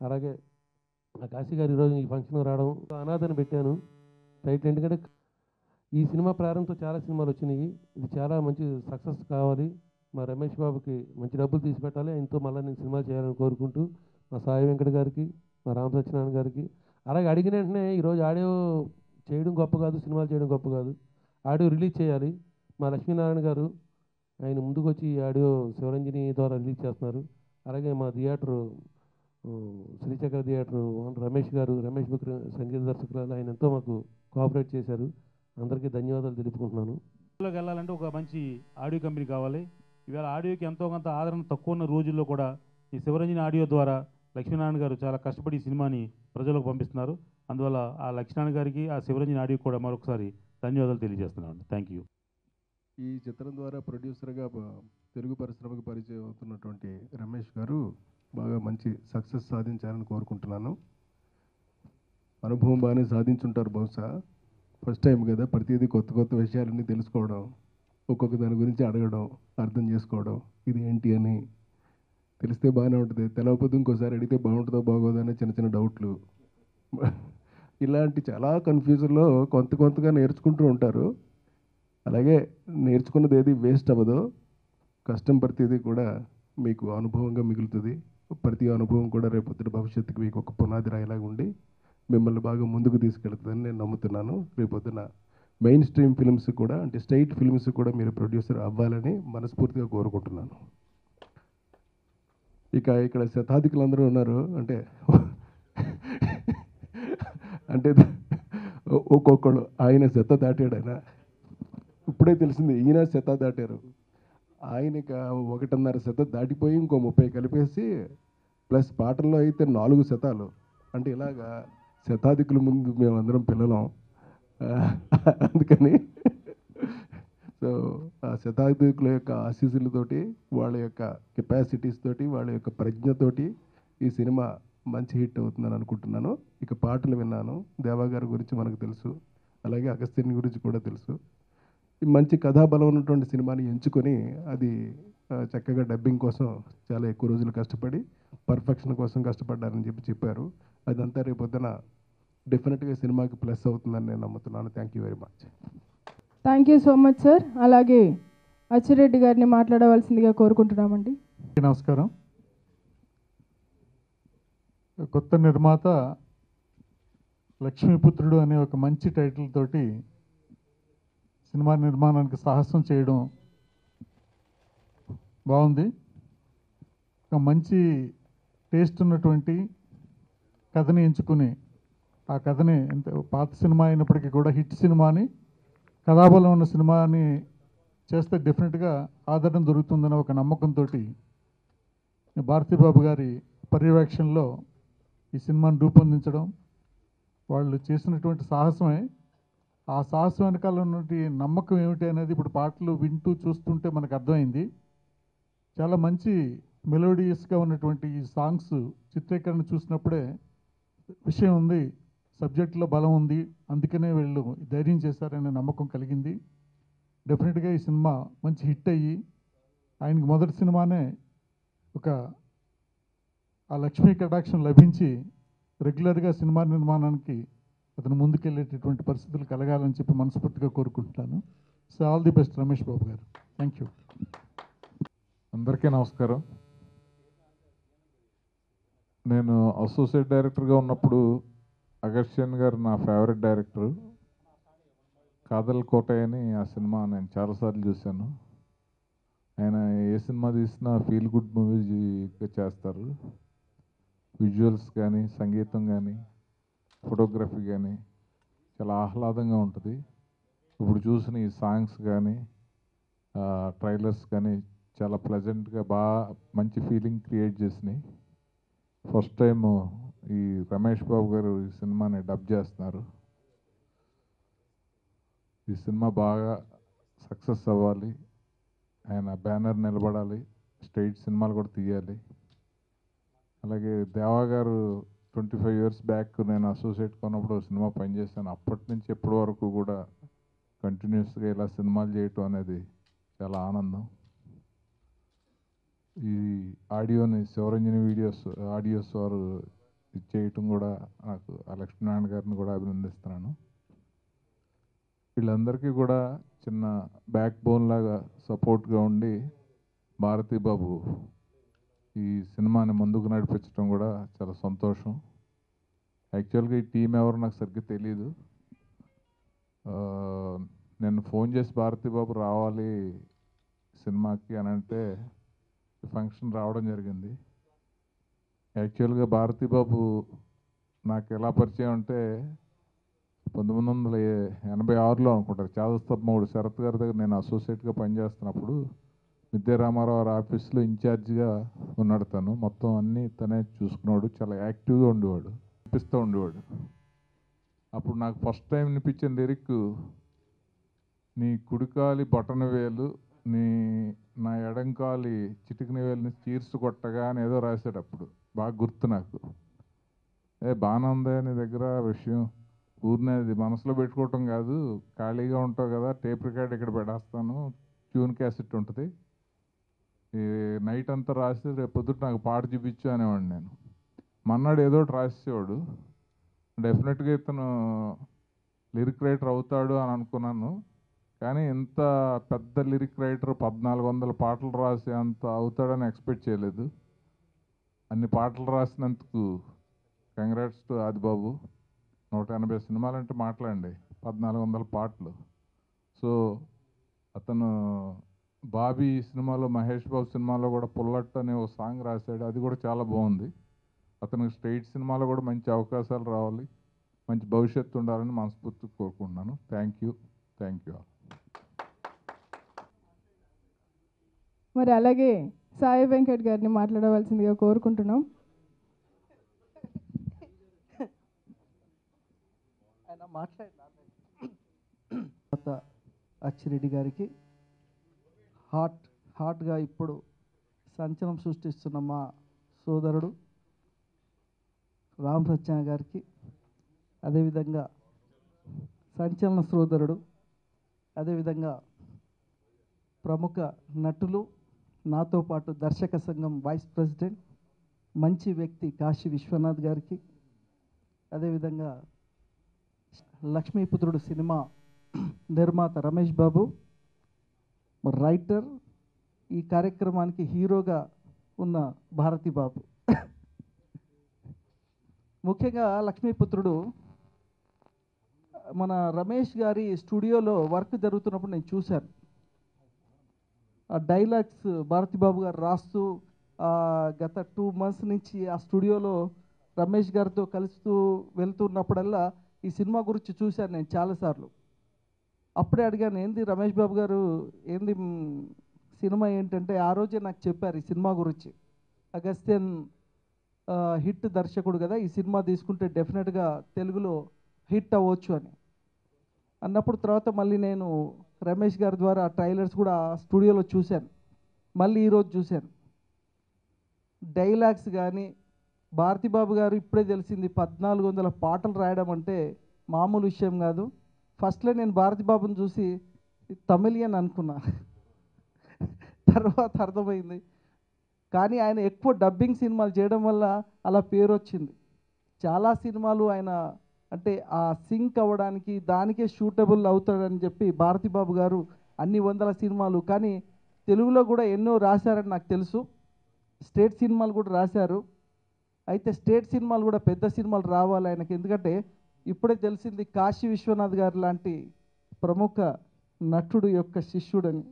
అలాగే ఆ కాశీ గారు ఈరోజు ఈ ఫంక్షన్కి రావడం, అనాథని పెట్టాను టైటిల్. ఎందుకంటే ఈ సినిమా ప్రారంభంతో చాలా సినిమాలు వచ్చినాయి, ఇది చాలా మంచి సక్సెస్ కావాలి, మా రమేష్ బాబుకి మంచి డబ్బులు తీసి పెట్టాలి, ఆయనతో మళ్ళీ నేను సినిమా చేయాలని కోరుకుంటూ మా సాయి వెంకట గారికి, మా రామ సత్యనారాయణ గారికి, అలాగే అడిగిన వెంటనే ఈరోజు ఆడియో చేయడం గొప్ప కాదు, సినిమాలు చేయడం గొప్ప కాదు, ఆడియో రిలీజ్ చేయాలి. మా లక్ష్మీనారాయణ గారు ఆయన ముందుకు వచ్చి ఈ ఆడియో శివరంజని ద్వారా రిలీజ్ చేస్తున్నారు. అలాగే మా థియేటరు శ్రీచక్ర థియేటర్ రమేష్ గారు, రమేష్ బుక్ సంగీత దర్శకురాలు, ఆయన ఎంతో మాకు కోఆపరేట్ చేశారు. అందరికీ ధన్యవాదాలు తెలుపుకుంటున్నాను. లోకి వెళ్ళాలంటే ఒక మంచి ఆడియో కంపెనీ కావాలి. ఇవాళ ఆడియోకి ఎంతో కొంత ఆదరణ తక్కువ ఉన్న రోజుల్లో కూడా ఈ శివరంజని ఆడియో ద్వారా లక్ష్మీనారాయణ గారు చాలా కష్టపడి ఈ సినిమాని ప్రజలకు పంపిస్తున్నారు. అందువల్ల ఆ లక్ష్మీనారాయణ గారికి, ఆ శివరంజని ఆడియో కూడా మరొకసారి ధన్యవాదాలు తెలియజేస్తున్నాను. Thank you. ఈ చిత్రం ద్వారా ప్రొడ్యూసర్గా తెలుగు పరిశ్రమకు పరిచయం అవుతున్నటువంటి రమేష్ గారు బాగా మంచి సక్సెస్ సాధించాలని కోరుకుంటున్నాను. అనుభవం బాగానే సాధించుంటారు బహుశా. ఫస్ట్ టైం కదా, ప్రతిదీ కొత్త కొత్త విషయాలన్నీ తెలుసుకోవడం, ఒక్కొక్క దాని గురించి అడగడం, అర్థం చేసుకోవడం, ఇది ఏంటి అని తెలిస్తే బాగానే ఉంటుంది. తెలవకపోతే ఇంకోసారి అడిగితే బాగుంటుందో బాగోదో అనే చిన్న చిన్న డౌట్లు, ఇలాంటి చాలా కన్ఫ్యూజన్లో కొంతగా నేర్చుకుంటూ ఉంటారు. అలాగే నేర్చుకున్నది ఏది వేస్ట్ అవ్వదు, కష్టం ప్రతిదీ కూడా మీకు అనుభవంగా మిగులుతుంది. ప్రతి అనుభవం కూడా రేపొద్దున భవిష్యత్తుకు మీకు ఒక పునాది రాయిలాగా ఉండి మిమ్మల్ని బాగా ముందుకు తీసుకెళ్తుందని నేను నమ్ముతున్నాను. రేపొద్దున మెయిన్ స్ట్రీమ్ ఫిల్మ్స్ కూడా, అంటే స్టేట్ ఫిల్మ్స్ కూడా మీరు ప్రొడ్యూసర్ అవ్వాలని మనస్ఫూర్తిగా కోరుకుంటున్నాను. ఇక ఇక్కడ శతాధికులందరూ ఉన్నారు, అంటే అంటే ఒక్కొక్కడు ఆయన శత దాటాడు. ఆయన ఇప్పుడే తెలిసింది, ఈయన శత దాటారు. ఆయనకి 1.5 శత దాటిపోయి ఇంకో 30 కలిపేసి ప్లస్ పాటల్లో అయితే 4 శతాలు. అంటే ఇలాగా శతాధికుల ముందు మేమందరం పిల్లలం. అందుకని సో ఆ శతాధికుల యొక్క ఆశీస్సులతోటి, వాళ్ళ యొక్క కెపాసిటీస్ తోటి, వాళ్ళ యొక్క ప్రజ్ఞతోటి ఈ సినిమా మంచి హిట్ అవుతుందని అనుకుంటున్నాను. ఇక పాటలు విన్నాను, దేవా గారి గురించి మనకు తెలుసు, అలాగే అగస్త్యని గురించి కూడా తెలుసు. మంచి కథాబలం ఉన్నటువంటి సినిమాని ఎంచుకొని అది చక్కగా డబ్బింగ్ కోసం చాలా ఎక్కువ రోజులు కష్టపడి పర్ఫెక్షన్ కోసం కష్టపడ్డారని చెప్పారు. అదంతా రేపొద్దున డెఫినెట్గా సినిమాకి ప్లస్ అవుతుందని నేను నమ్ముతున్నాను. Thank you very much. Thank you so much sir. అలాగే అచ్చిరెడ్డి గారిని మాట్లాడవలసిందిగా కోరుకుంటున్నామండి. నమస్కారం. కొత్త నిర్మాత లక్ష్మీపుత్రుడు అనే ఒక మంచి టైటిల్ తోటి సినిమా నిర్మాణానికి సాహసం చేయడం బాగుంది. ఒక మంచి టేస్ట్ ఉన్నటువంటి కథని ఎంచుకుని, ఆ కథని పాత సినిమా అయినప్పటికీ కూడా హిట్ సినిమాని, కథాబలం ఉన్న సినిమాని చేస్తే డెఫినెట్గా ఆదరణ దొరుకుతుందనే ఒక నమ్మకంతో భారతీబాబు గారి పర్యవేక్షణలో ఈ సినిమాను రూపొందించడం, వాళ్ళు చేసినటువంటి సాహసమే. ఆ సాహసం వెనకాల ఉన్నటువంటి నమ్మకం ఏమిటి అనేది ఇప్పుడు పాటలు వింటూ చూస్తుంటే మనకు అర్థమైంది. చాలా మంచి మెలోడియస్గా ఉన్నటువంటి ఈ సాంగ్స్ చిత్రీకరణ చూసినప్పుడే విషయం ఉంది, సబ్జెక్టులో బలం ఉంది, అందుకనే వీళ్ళు ధైర్యం చేశారనే నమ్మకం కలిగింది. డెఫినెట్గా ఈ సినిమా మంచి హిట్ అయ్యి, ఆయనకి మొదటి సినిమానే ఒక ఆ లక్ష్మీ కటాక్షం లభించి రెగ్యులర్గా సినిమా నిర్మాణానికి అతను ముందుకెళ్ళేటటువంటి పరిస్థితులు కలగాలని చెప్పి మనస్ఫూర్తిగా కోరుకుంటున్నాను. So all the best Ramesh Babu గారు. Thank you. అందరికీ నమస్కారం. నేను అసోసియేట్ డైరెక్టర్గా ఉన్నప్పుడు అగస్త్యన్ గారు నా ఫేవరెట్ డైరెక్టరు. కాదల్ కోటయ్య అని ఆ సినిమా నేను చాలాసార్లు చూశాను. ఆయన ఏ సినిమా తీసినా ఫీల్ గుడ్ మూవీగా చేస్తారు. విజువల్స్ కానీ, సంగీతం కానీ, ఫోటోగ్రఫీ కానీ చాలా ఆహ్లాదంగా ఉంటుంది. ఇప్పుడు చూసిన ఈ సాంగ్స్ కానీ, ట్రైలర్స్ కానీ చాలా ప్లెజెంట్గా బాగా మంచి ఫీలింగ్ క్రియేట్ చేసినాయి. ఫస్ట్ టైం ఈ రమేష్ బాబు గారు ఈ సినిమాని డబ్ చేస్తున్నారు. ఈ సినిమా బాగా సక్సెస్ అవ్వాలి, ఆయన బ్యానర్ నిలబడాలి, స్టేట్ సినిమాలు కూడా తీయాలి. అలాగే దేవా గారు 25 years బ్యాక్ నేను అసోసియేట్ కొన్నప్పుడు సినిమా పనిచేశాను. అప్పటి నుంచి ఎప్పటి వరకు కూడా కంటిన్యూస్గా ఇలా సినిమాలు చేయటం అనేది చాలా ఆనందం. ఈ ఆడియోని శివరంజని ఆడియోస్ వారు ఇది చేయటం కూడా నాకు ఆ లక్ష్మీనారాయణ గారిని కూడా అభినందిస్తున్నాను. వీళ్ళందరికీ కూడా చిన్న బ్యాక్ బోన్ లాగా సపోర్ట్గా ఉండి భారతీ బాబు ఈ సినిమాని ముందుకు నడిపించడం కూడా చాలా సంతోషం. యాక్చువల్గా ఈ టీం ఎవరు నాకు సరిగ్గా తెలియదు. నేను ఫోన్ చేసి భారతీ బాబు రావాలి సినిమాకి అని అంటే ఫంక్షన్ రావడం జరిగింది. యాక్చువల్గా భారతీ బాబు నాకు ఎలా పరిచయం అంటే 1986లో అనుకుంటారు, చాదస్తమౌడు శరత్ గారి దగ్గర నేను అసోసియేట్గా పనిచేస్తున్నప్పుడు మిద్దె రామారావు గారి ఆఫీస్లో ఇన్ఛార్జిగా ఉన్నాడు తను. మొత్తం అన్నీ తనే చూసుకున్నాడు, చాలా యాక్టివ్గా ఉండేవాడు, చూపిస్తూ ఉండేవాడు. అప్పుడు నాకు ఫస్ట్ టైం వినిపించిన లిరిక్, నీ కుడికాలి బటన్ వేలు నా ఎడంకాలి చిటికిన వేలుని చీర్సు కొట్టగా అని ఏదో రాశాడు. అప్పుడు బాగా గుర్తు నాకు. బాగానే ఉందే నీ దగ్గర విషయం, ఊరినేది మనసులో పెట్టుకోవటం కాదు, ఖాళీగా ఉంటావు కదా, టేప్ రికార్డ్ ఇక్కడ పెట్టేస్తాను, ట్యూన్ క్యాసెట్ ఉంటుంది, ఈ నైట్ అంతా రాసి రేపు పొద్దుట నాకు పాట చూపించు అనేవాడు. నేను మన్నాడు ఏదో ఒకటి రాసేవాడు. డెఫినెట్గా ఇతను లిరిక్ రైటర్ అవుతాడు అని అనుకున్నాను. కానీ ఇంత పెద్ద లిరిక్ రైటర్ 1400 పాటలు రాసి అంత అవుతాడని ఎక్స్పెక్ట్ చేయలేదు. అన్ని పాటలు రాసినందుకు కంగ్రాట్స్ టు ఆదిబాబు. 180 సినిమాలంటే మాట్లాడండి, 1400 పాటలు. సో అతను బాబీ సినిమాలో, మహేష్ బాబు సినిమాలో కూడా పుల్లట్ అనే ఒక సాంగ్ రాశాడు, అది కూడా చాలా బాగుంది. అతనికి స్టేట్ సినిమాలో కూడా మంచి అవకాశాలు రావాలి, మంచి భవిష్యత్తు ఉండాలని మనస్ఫూర్తిగా కోరుకుంటున్నాను. Thank you all. మరి అలాగే సాయి వెంకట్ గారిని మాట్లాడవలసిందిగా కోరుకుంటున్నాం. ఆయన అచ్చిరెడ్డి గారికి హాట్గా ఇప్పుడు సంచలనం సృష్టిస్తున్న మా సోదరుడు రామ్ సత్యన గారికి, అదేవిధంగా సంచలన సోదరుడు, అదేవిధంగా ప్రముఖ నటులు, నాతో పాటు దర్శక సంఘం వైస్ ప్రెసిడెంట్, మంచి వ్యక్తి కాశీ విశ్వనాథ్ గారికి, అదేవిధంగా లక్ష్మీపుత్రుడు సినిమా నిర్మాత రమేష్ బాబు, రైటర్, ఈ కార్యక్రమానికి హీరోగా ఉన్న భారతీ బాబు. ముఖ్యంగా లక్ష్మీపుత్రుడు మన రమేష్ గారి స్టూడియోలో వర్క్ జరుగుతున్నప్పుడు నేను చూశాను. ఆ డైలాగ్స్ భారతీ బాబు గారు రాస్తూ గత 2 months నుంచి ఆ స్టూడియోలో రమేష్ గారితో కలుస్తూ వెళ్తున్నప్పుడల్లా ఈ సినిమా గురించి చూశాను నేను చాలాసార్లు. అప్పుడే అడిగాను, ఏంది రమేష్ బాబు గారు, ఏంది సినిమా ఏంటంటే, ఆ రోజే నాకు చెప్పారు ఈ సినిమా గురించి. అగస్త్యన్ హిట్ దర్శకుడు కదా, ఈ సినిమా తీసుకుంటే డెఫినెట్గా తెలుగులో హిట్ అవ్వచ్చు అని అన్నప్పుడు, తర్వాత మళ్ళీ నేను రమేష్ గారి ద్వారా ట్రైలర్స్ కూడా స్టూడియోలో చూశాను, మళ్ళీ ఈరోజు చూశాను. డైలాగ్స్ కానీ భారతీ బాబు గారు ఇప్పుడే తెలిసింది 1400 పాటలు రాయడం అంటే మామూలు విషయం కాదు. ఫస్ట్లో నేను భారతీ బాబుని చూసి తమిళియన్ అనుకున్నా, తర్వాత అర్థమైంది. కానీ ఆయన ఎక్కువ డబ్బింగ్ సినిమాలు చేయడం వల్ల అలా పేరు వచ్చింది. చాలా సినిమాలు ఆయన అంటే ఆ సింక్ అవ్వడానికి దానికే షూటబుల్ అవుతాడని చెప్పి భారతీ బాబు గారు అన్ని 100 సినిమాలు, కానీ తెలుగులో కూడా ఎన్నో రాశారని నాకు తెలుసు. స్టేట్ సినిమాలు కూడా రాశారు. అయితే స్టేట్ సినిమాలు కూడా పెద్ద సినిమాలు రావాలి ఆయనకి, ఎందుకంటే ఇప్పుడే తెలిసింది కాశీ విశ్వనాథ్ గారు లాంటి ప్రముఖ నటుడు యొక్క శిష్యుడని.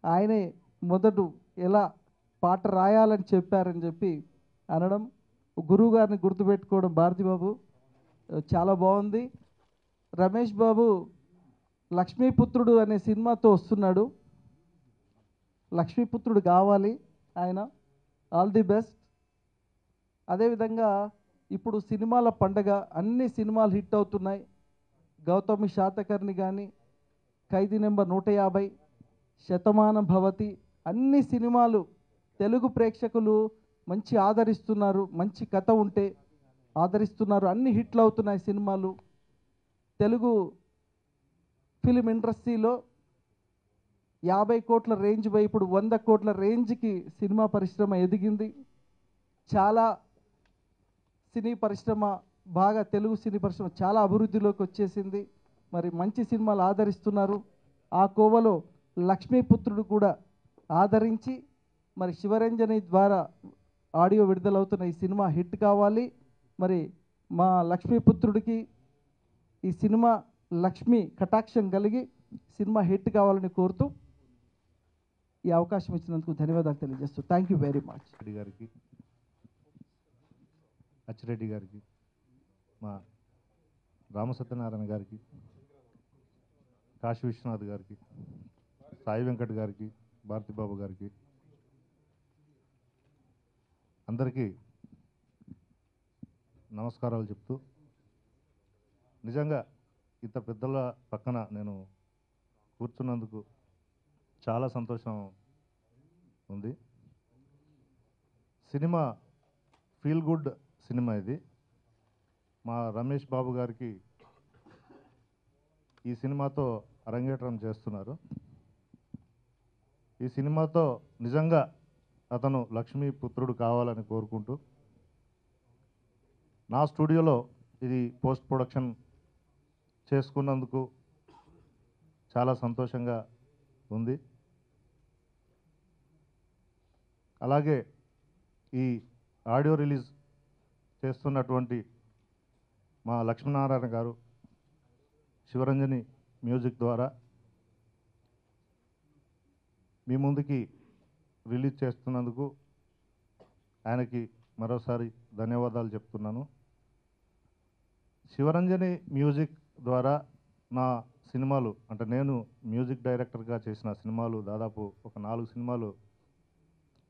ఆయనే మొదట ఎలా పాట రాయాలని చెప్పారని చెప్పి అనడం, గురువు గారిని గుర్తుపెట్టుకోవడం భారతీ బాబు చాలా బాగుంది. రమేష్ బాబు లక్ష్మీపుత్రుడు అనే సినిమాతో వస్తున్నాడు. లక్ష్మీపుత్రుడు కావాలి ఆయన. All the best. అదేవిధంగా ఇప్పుడు సినిమాల పండగ, అన్ని సినిమాలు హిట్ అవుతున్నాయి. గౌతమి శాతకర్ణి కానీ, ఖైదీ నెంబర్ 150, శతమానం భవతి, అన్ని సినిమాలు తెలుగు ప్రేక్షకులు మంచి ఆదరిస్తున్నారు. మంచి కథ ఉంటే ఆదరిస్తున్నారు. అన్ని హిట్లు అవుతున్నాయి సినిమాలు. తెలుగు ఫిలిం ఇండస్ట్రీలో 50 కోట్ల రేంజ్ పై ఇప్పుడు 100 కోట్ల రేంజ్కి సినిమా పరిశ్రమ ఎదిగింది. చాలా సినీ పరిశ్రమ బాగా తెలుగు సినీ పరిశ్రమ చాలా అభివృద్ధిలోకి వచ్చేసింది. మరి మంచి సినిమాలు ఆదరిస్తున్నారు. ఆ కోవలో లక్ష్మీపుత్రుడు కూడా ఆదరించి మరి శివరంజని ద్వారా ఆడియో విడుదలవుతున్న ఈ సినిమా హిట్ కావాలి. మరి మా లక్ష్మీపుత్రుడికి ఈ సినిమా లక్ష్మి కటాక్షం కలిగి సినిమా హిట్ కావాలని కోరుతూ ఈ అవకాశం ఇచ్చినందుకు ధన్యవాదాలు తెలియజేస్తూ thank you very much. Reddy గారికి, అచ్చిరెడ్డి గారికి, మా రామసత్యనారాయణ గారికి, కాశీ విశ్వనాథ్ గారికి, సాయి వెంకట్ గారికి, భారతిబాబు గారికి అందరికీ నమస్కారాలు చెప్తూ, నిజంగా ఇంత పెద్దల పక్కన నేను కూర్చున్నందుకు చాలా సంతోషం ఉంది. సినిమా ఫీల్ గుడ్ సినిమా ఇది. మా రమేష్ బాబు గారికి ఈ సినిమాతో అరంగేట్రం చేస్తున్నారు. ఈ సినిమాతో నిజంగా అతను లక్ష్మీ పుత్రుడు కావాలని కోరుకుంటూ, నా స్టూడియోలో ఇది పోస్ట్ ప్రొడక్షన్ చేసుకున్నందుకు చాలా సంతోషంగా ఉంది. అలాగే ఈ ఆడియో రిలీజ్ చేస్తున్నటువంటి మా లక్ష్మీనారాయణ గారు శివరంజని మ్యూజిక్ ద్వారా మీ ముందుకి రిలీజ్ చేస్తున్నందుకు ఆయనకి మరోసారి ధన్యవాదాలు చెప్తున్నాను. శివరంజని మ్యూజిక్ ద్వారా నా సినిమాలు, అంటే నేను మ్యూజిక్ డైరెక్టర్గా చేసిన సినిమాలు దాదాపు ఒక 4 సినిమాలు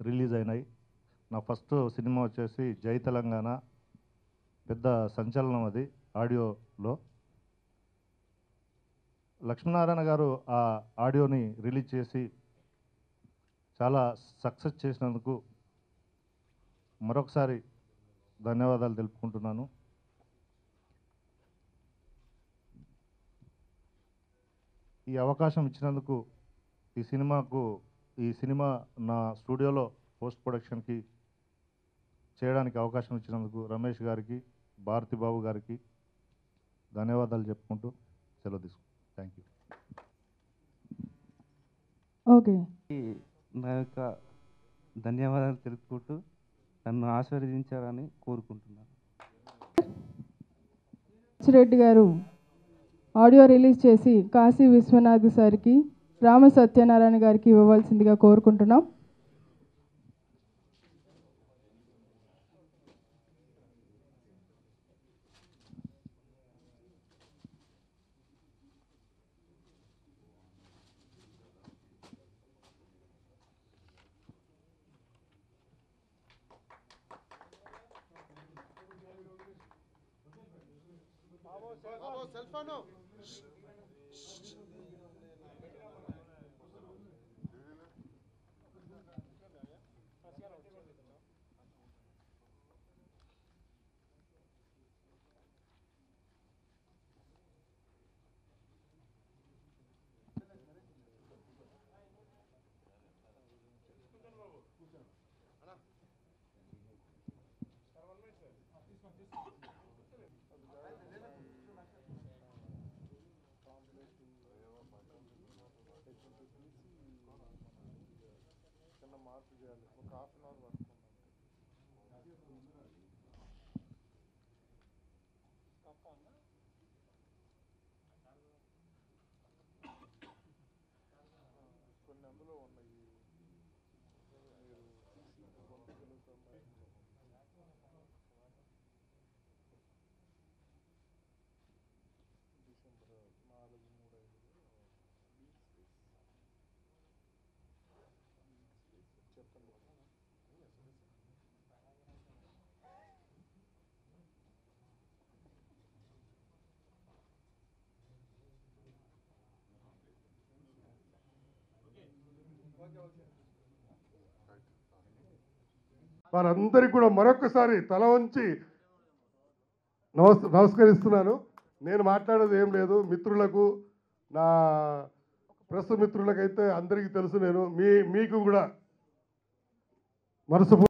రిలీజ్ అయినాయి. నా ఫస్ట్ సినిమా వచ్చేసి జై తెలంగాణ, పెద్ద సంచలనం అది ఆడియోలో. లక్ష్మీనారాయణ గారు ఆ ఆడియోని రిలీజ్ చేసి చాలా సక్సెస్ చేసినందుకు మరొకసారి ధన్యవాదాలు తెలుపుకుంటున్నాను. ఈ అవకాశం ఇచ్చినందుకు, ఈ సినిమా నా స్టూడియోలో పోస్ట్ ప్రొడక్షన్కి చేయడానికి అవకాశం ఇచ్చినందుకు రమేష్ గారికి, భారతిబాబు గారికి ధన్యవాదాలు చెప్పుకుంటూ సెలవు తీసుకుంటాను. Thank you. ఓకే, నా యొక్క ధన్యవాదాలు తెలుపుకుంటూ నన్ను ఆశీర్వదించాలని కోరుకుంటున్నాను. రెడ్డి గారు ఆడియో రిలీజ్ చేసి కాశీ విశ్వనాథ్ సార్కి, రామ సత్యనారాయణ గారికి ఇవ్వవలసిందిగా కోరుకుంటున్నాం. వారందరికీ కూడా మరొకసారి తల వంచి నమస్కరిస్తున్నాను. నేను మాట్లాడేది ఏం లేదు. మిత్రులకు, నా ప్రెస్ మిత్రులకైతే అందరికీ తెలుసు. నేను మీకు కూడా మనసు